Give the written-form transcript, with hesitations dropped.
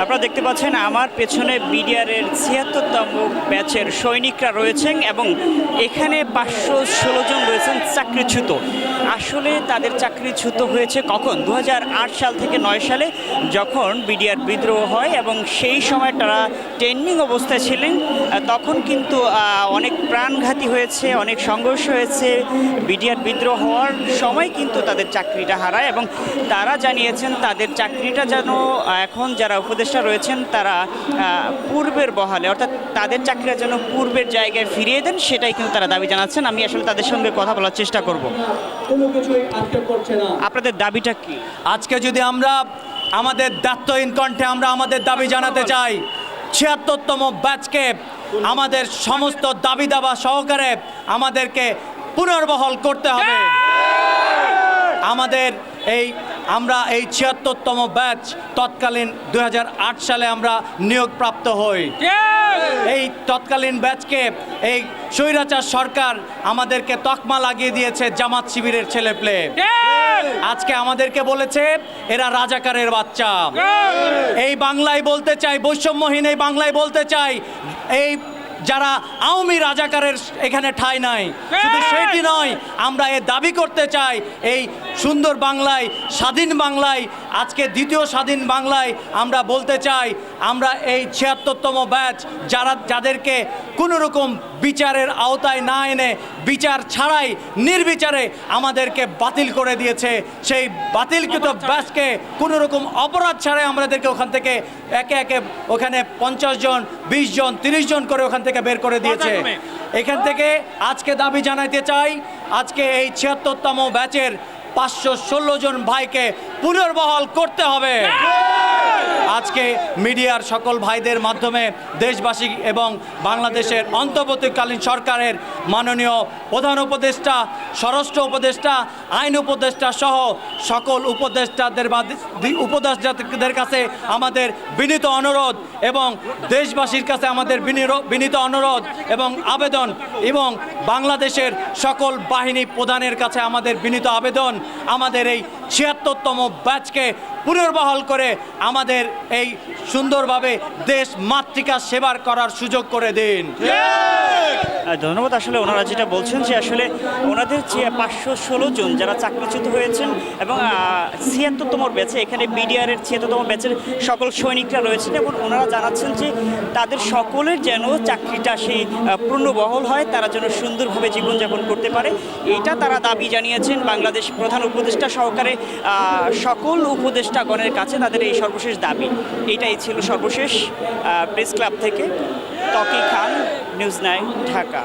আপনারা দেখতে পাচ্ছেন আমার পেছনে বিডিআরের ৭৬তম ব্যাচের সৈনিকরা রয়েছেন এবং এখানে ৫১৬ জন রয়েছেন চাকরিচ্যুত। আসলে তাদের চাকরিচ্যুত হয়েছে কখন? ২০০৮ সাল থেকে ৯ সালে যখন বিডিআর বিদ্রোহ হয় এবং সেই সময় তারা ট্রেনিং অবস্থায় ছিলেন। তখন কিন্তু অনেক প্রাণঘাতী হয়েছে, অনেক সংঘর্ষ হয়েছে। বিডিআর বিদ্রোহ হওয়ার সময় কিন্তু তাদের চাকরিটা হারায় এবং তারা জানিয়েছেন তাদের চাকরিটা যেন এখন যারা উপদেষ্টা রয়েছেন তারা পূর্বের বহালে, অর্থাৎ তাদের চাকরিটা যেন পূর্বের জায়গায় ফিরিয়ে দেন, সেটাই কিন্তু তারা দাবি জানাচ্ছেন। আমি আসলে তাদের সঙ্গে কথা বলার চেষ্টা করব। আপনাদের দাবিটা কি? আজকে যদি আমরা আমাদের দায়িত্বহীন কণ্ঠে আমরা আমাদের দাবি জানাতে চাই, ৭৬তম ব্যাচকে আমাদের সমস্ত দাবি দাবা সহকারে আমাদেরকে পুনর্বহাল করতে হবে। আমাদের আমরা এই ৭৬তম ব্যাচ তৎকালীন ২০০৮ সালে আমরা নিয়োগপ্রাপ্ত হই। এই তৎকালীন ব্যাচকে এই স্বৈরাচার সরকার আমাদেরকে তকমা লাগিয়ে দিয়েছে জামাত শিবিরের ছেলেপেলে। আজকে আমাদেরকে বলেছে এরা রাজাকারের বাচ্চা। এই বাংলায় বলতে চাই, বৈষম্যহীন এই বাংলায় বলতে চাই, এই যারা আওয়ামী রাজাকারের এখানে ঠাঁই নাই। শুধু সেটি নয়, আমরা এ দাবি করতে চাই এই সুন্দর বাংলায়, স্বাধীন বাংলায়, আজকে দ্বিতীয় স্বাধীন বাংলায় আমরা বলতে চাই আমরা এই ৭৬তম ব্যাচ যাদেরকে কোনো রকম বিচারের আওতায় না এনে বিচার ছাড়াই নির্বিচারে আমাদেরকে বাতিল করে দিয়েছে, সেই বাতিলকৃত ব্যাচকে কোনো রকম অপরাধ ছাড়াই আমাদেরকে ওখান থেকে একে একে ওখানে ৫০ জন, ২০ জন, ৩০ জন করে ওখান থেকে বের করে দিয়েছে। এখান থেকে আজকে দাবি জানাইতে চাই, আজকে এই ৭৬তম ব্যাচের ৫১৬ জন ভাইকে পুনর্বহাল করতে হবে। আজকে মিডিয়ার সকল ভাইদের মাধ্যমে দেশবাসী এবং বাংলাদেশের অন্তর্বর্তীকালীন সরকারের মাননীয় প্রধান উপদেষ্টা, স্বরাষ্ট্র উপদেষ্টা, আইন উপদেষ্টা সহ সকল উপদেষ্টাদের কাছে আমাদের বিনীত অনুরোধ এবং দেশবাসীর কাছে আমাদের বিনীত অনুরোধ এবং আবেদন, এবং বাংলাদেশের সকল বাহিনী প্রধানের কাছে আমাদের বিনীত আবেদন, আমাদের এই ৭৬তম ব্যাচকে পুনর্বহাল করে আমাদের এই সুন্দরভাবে দেশ মাতৃকা সেবার করার সুযোগ করে দিন। ধন্যবাদ। আসলে ওনারা যেটা বলছেন যে আসলে ওনাদের ৫১৬ জন যারা চাকরিচ্যুত হয়েছেন এবং ৭৬তম ব্যাচে, এখানে বিডিআরের ৭৬তম ব্যাচের সকল সৈনিকরা রয়েছেন এবং ওনারা জানাচ্ছেন যে তাদের সকলের যেন চাকরিটা সেই পূর্ণবহাল হয়, তারা যেন সুন্দরভাবে জীবনযাপন করতে পারে, এটা তারা দাবি জানিয়েছেন বাংলাদেশ প্রধান উপদেষ্টা সহকারে সকল উপদেষ্টাগণের কাছে। তাদের এই সর্বশেষ দাবি এটাই ছিল। সর্বশেষ প্রেস ক্লাব থেকে তকি খান, নিউজ 9, ঢাকা।